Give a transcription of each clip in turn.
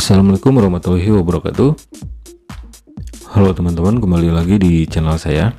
Assalamualaikum warahmatullahi wabarakatuh. Halo teman-teman, kembali lagi di channel saya.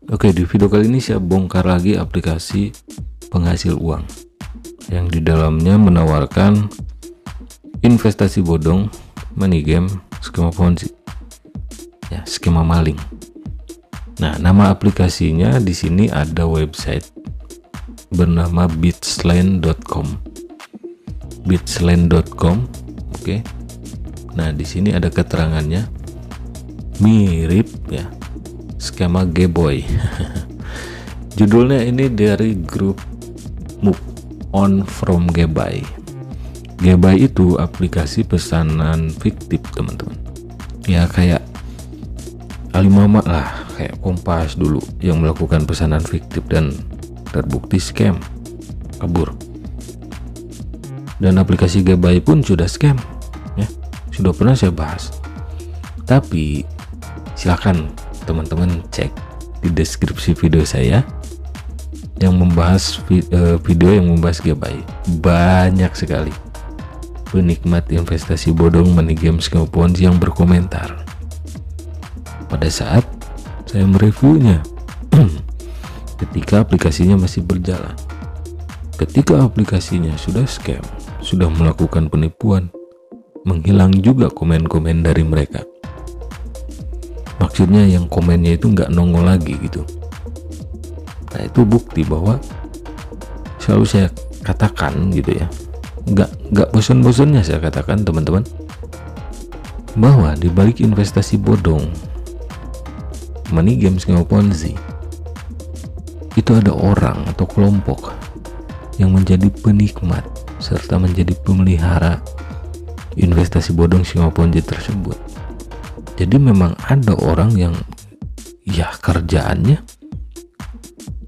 Oke, di video kali ini saya bongkar lagi aplikasi penghasil uang yang di dalamnya menawarkan investasi bodong, money game, skema Ponzi, ya, skema maling. Nah, nama aplikasinya di sini ada website bernama bitsland.com. bitsland.com. Oke. Nah, di sini ada keterangannya mirip ya skema Gboy. Judulnya ini dari grup Move On from Gboy. Gboy itu aplikasi pesanan fiktif, teman-teman. Ya kayak Alimama lah, kayak Kompas dulu yang melakukan pesanan fiktif dan terbukti scam, kabur. Dan aplikasi Gboy pun sudah scam, ya, sudah pernah saya bahas. Tapi silakan teman-teman cek di deskripsi video saya yang membahas video yang membahas Gboy. Banyak sekali penikmat investasi bodong, money game, skema Ponzi yang berkomentar pada saat saya mereviewnya ketika aplikasinya masih berjalan. Ketika aplikasinya sudah scam, sudah melakukan penipuan, menghilang juga komen-komen dari mereka. Maksudnya yang komennya itu nggak nongol lagi gitu. Nah, itu bukti bahwa selalu saya katakan gitu ya, nggak bosan-bosannya saya katakan teman-teman, bahwa di balik investasi bodong, money game, skema Ponzi, itu ada orang atau kelompok yang menjadi penikmat serta menjadi pemelihara investasi bodong, skema Ponzi tersebut. Jadi memang ada orang yang ya kerjaannya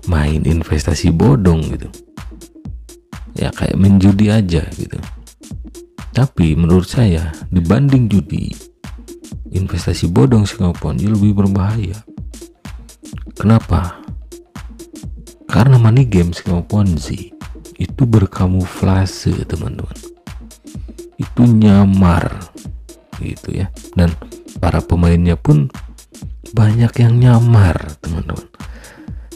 main investasi bodong gitu, ya kayak menjudi aja gitu. Tapi menurut saya dibanding judi, investasi bodong, skema Ponzi lebih berbahaya. Kenapa? Karena money game, skema Ponzi itu berkamuflase, teman-teman. Itu nyamar gitu ya, dan para pemainnya pun banyak yang nyamar, teman-teman.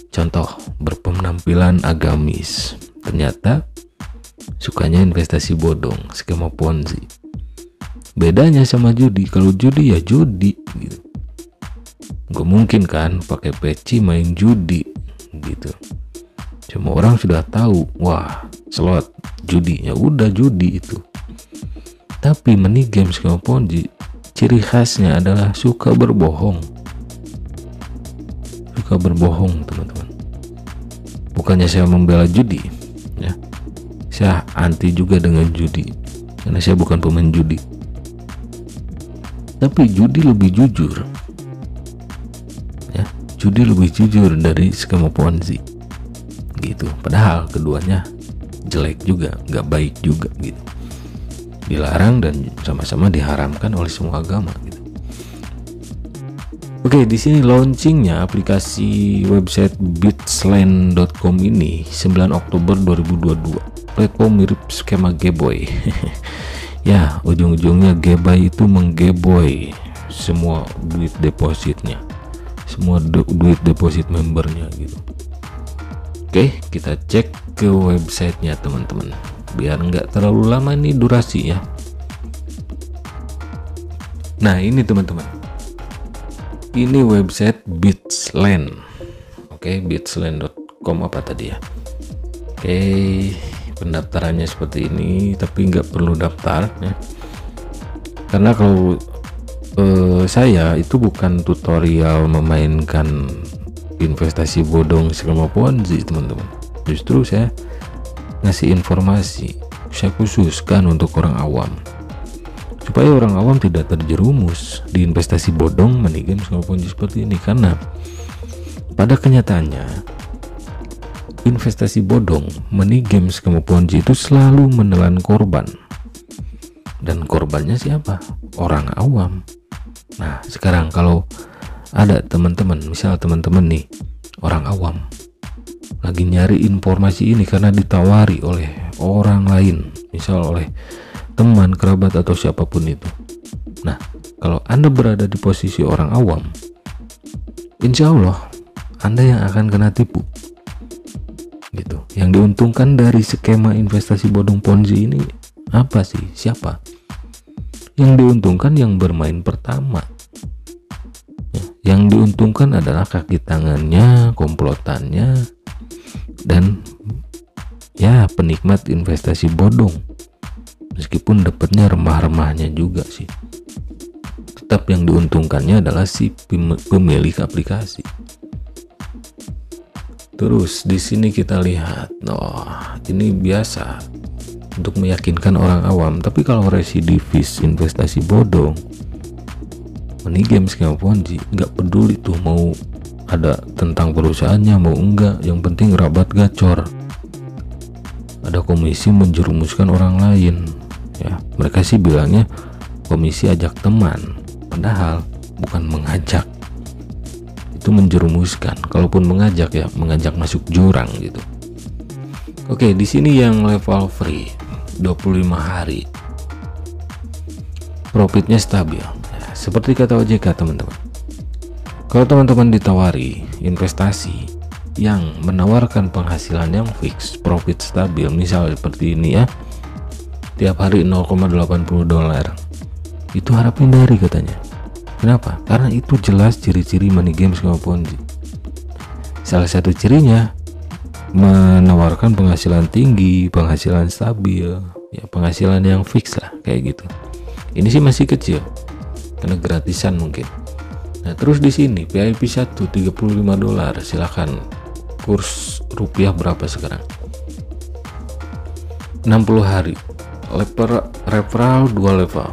Contoh, berpenampilan agamis, ternyata sukanya investasi bodong, skema Ponzi. Bedanya sama judi, kalau judi ya judi gitu. Gak mungkin kan pakai peci main judi gitu. Semua orang sudah tahu, wah slot judi, ya udah judi itu. Tapi money game, skema Ponzi, ciri khasnya adalah suka berbohong. Suka berbohong, teman-teman. Bukannya saya membela judi, ya. Saya anti juga dengan judi, karena saya bukan pemain judi. Tapi judi lebih jujur, ya. Judi lebih jujur dari skema Ponzi gitu. Padahal keduanya jelek juga, nggak baik juga gitu. Dilarang dan sama-sama diharamkan oleh semua agama gitu. Oke, di sini launchingnya aplikasi website bitsland.com ini 9 Oktober 2022. Platform mirip skema Gboy. Ya, ujung-ujungnya Gboy itu menggeboy semua duit depositnya, semua duit deposit membernya gitu. Oke, kita cek ke websitenya, teman-teman, biar nggak terlalu lama nih durasi ya. Nah, ini teman-teman, ini website Bitsland. Oke, bitsland.com apa tadi ya. Oke, pendaftarannya seperti ini, tapi nggak perlu daftar ya, karena kalau saya itu bukan tutorial memainkan investasi bodong, skema Ponzi, teman-teman. Justru saya ngasih informasi, saya khususkan untuk orang awam, supaya orang awam tidak terjerumus di investasi bodong, money game, skema Ponzi seperti ini. Karena pada kenyataannya investasi bodong, money game, skema Ponzi itu selalu menelan korban. Dan korbannya siapa? Orang awam. Nah, sekarang kalau ada teman-teman, misal teman-teman nih orang awam lagi nyari informasi ini karena ditawari oleh orang lain, misal oleh teman, kerabat, atau siapapun itu. Nah, kalau Anda berada di posisi orang awam, insya Allah Anda yang akan kena tipu gitu. Yang diuntungkan dari skema investasi bodong Ponzi ini apa sih? Siapa? Yang diuntungkan yang bermain pertama. Yang diuntungkan adalah kaki tangannya, komplotannya, dan ya penikmat investasi bodong. Meskipun dapatnya remah-remahnya juga sih, tetap yang diuntungkannya adalah si pemilik aplikasi. Terus di sini kita lihat, ini biasa untuk meyakinkan orang awam. Tapi kalau residivis investasi bodong, money game, skema Ponzi, nggak peduli tuh mau ada tentang perusahaannya mau enggak, yang penting rabat gacor, ada komisi menjerumuskan orang lain. Ya, mereka sih bilangnya komisi ajak teman, padahal bukan mengajak, itu menjerumuskan. Kalaupun mengajak ya mengajak masuk jurang gitu. Oke, di sini yang level free 25 hari, profitnya stabil. Ya, seperti kata OJK teman-teman. Kalau teman-teman ditawari investasi yang menawarkan penghasilan yang fix, profit stabil, misal seperti ini ya, tiap hari 0,80 dolar, itu harap hindari katanya. Kenapa? Karena itu jelas ciri-ciri money game skema Ponzi. Salah satu cirinya menawarkan penghasilan tinggi, penghasilan stabil, ya penghasilan yang fix lah kayak gitu. Ini sih masih kecil karena gratisan mungkin. Nah, terus di sini VIP 1 $35, silakan. Kurs rupiah berapa sekarang? 60 hari. Referral 2 level.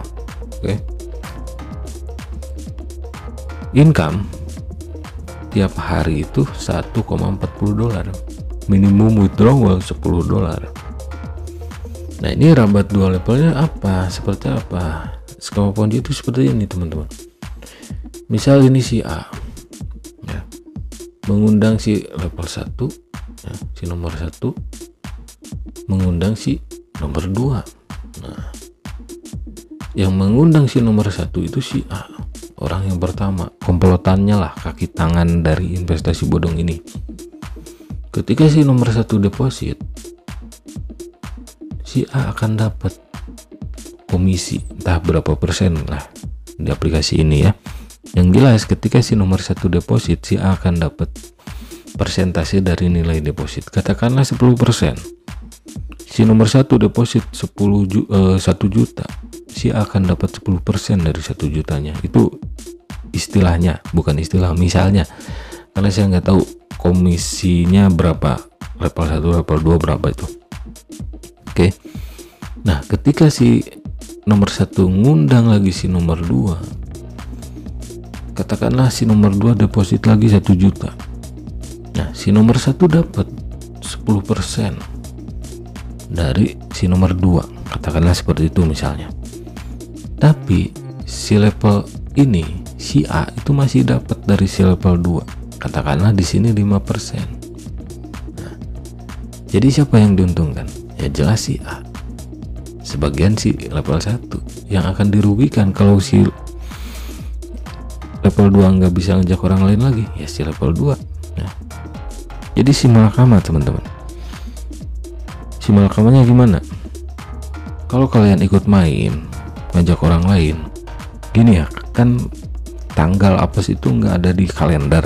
Oke. Income tiap hari itu 1,40 dolar. Minimum withdrawal 10 dolar. Nah, ini rabat 2 levelnya apa? Seperti apa? Skema Ponzi itu seperti ini teman-teman. Misal ini si A ya, mengundang si level 1 ya, si nomor 1 mengundang si nomor 2. Nah, yang mengundang si nomor 1 itu si A, orang yang pertama, komplotannya lah, kaki tangan dari investasi bodong ini. Ketika si nomor 1 deposit, si A akan dapat komisi entah berapa persen lah di aplikasi ini ya. Yang jelas ketika si nomor 1 deposit, si A akan dapat persentase dari nilai deposit, katakanlah 10%. Si nomor 1 deposit 1 juta, si A akan dapat 10% dari 1 jutanya. Itu istilahnya, bukan istilah, misalnya, karena saya nggak tahu komisinya berapa, level 1, level 2 berapa itu. Oke. Nah, ketika si nomor 1 ngundang lagi si nomor 2, katakanlah si nomor 2 deposit lagi 1 juta. Nah, si nomor 1 dapat 10% dari si nomor 2, katakanlah seperti itu misalnya. Tapi si level ini, si A itu masih dapat dari si level 2, katakanlah di sini 5%. Nah, jadi siapa yang diuntungkan? Ya jelas si A. Sebagian si level 1 yang akan dirugikan kalau si level 2 nggak bisa ngajak orang lain lagi, ya si level 2. Nah, jadi si malakama teman-teman. Si malakamanya gimana? Kalau kalian ikut main ngajak orang lain, gini ya, kan tanggal apes itu nggak ada di kalender.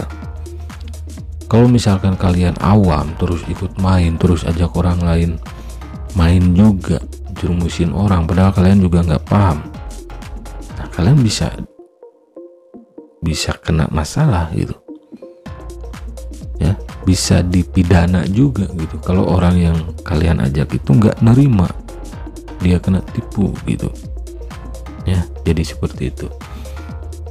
Kalau misalkan kalian awam terus ikut main, terus ajak orang lain main juga, jerumusin orang, padahal kalian juga nggak paham, nah kalian bisa kena masalah gitu ya, bisa dipidana juga gitu kalau orang yang kalian ajak itu nggak nerima, dia kena tipu gitu ya. Jadi seperti itu,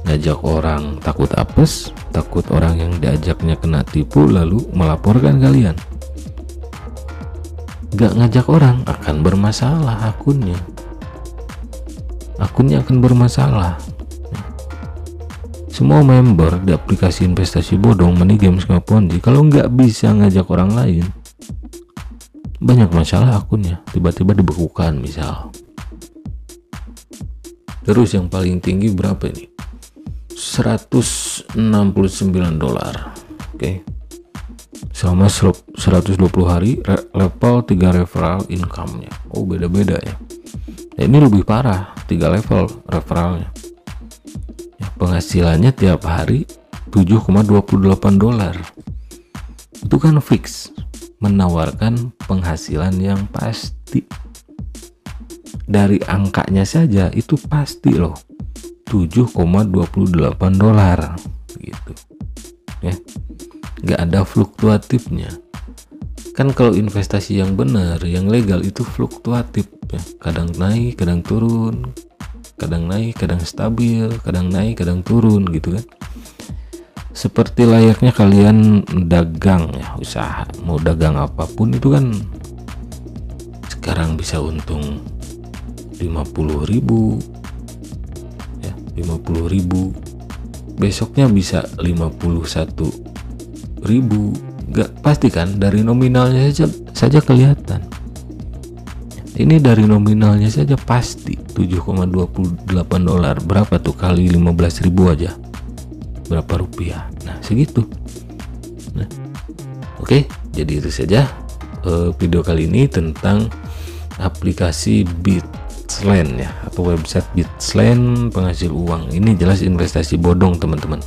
ngajak orang takut apes, takut orang yang diajaknya kena tipu lalu melaporkan kalian. Gak ngajak orang akan bermasalah, akunnya akan bermasalah. Semua member di aplikasi investasi bodong, money game, skema Ponzi, kalau nggak bisa ngajak orang lain, banyak masalah akunnya, tiba-tiba dibekukan misal Terus yang paling tinggi berapa ini? $169. Oke. Selama 120 hari level 3 referral income-nya. Oh, beda-beda ya. Nah, ini lebih parah, 3 level referralnya. Ya, penghasilannya tiap hari $7,28. Itu kan fix, menawarkan penghasilan yang pasti. Dari angkanya saja itu pasti loh, $7,28 gitu ya, nggak ada fluktuatifnya. Kan kalau investasi yang benar, yang legal itu fluktuatif ya, kadang naik, kadang turun, kadang naik, kadang stabil, kadang naik, kadang turun gitu kan. Seperti layaknya kalian dagang ya, usaha, mau dagang apapun itu kan, sekarang bisa untung 50.000 ya, 50.000, besoknya bisa 51.000. Gak pasti kan, dari nominalnya saja kelihatan. Ini dari nominalnya saja pasti $7,28. Berapa tuh kali 15.000 aja, berapa rupiah? Nah segitu. Nah, oke, jadi itu saja video kali ini tentang aplikasi Bitslant ya, atau website Bitslant penghasil uang. Ini jelas investasi bodong teman-teman.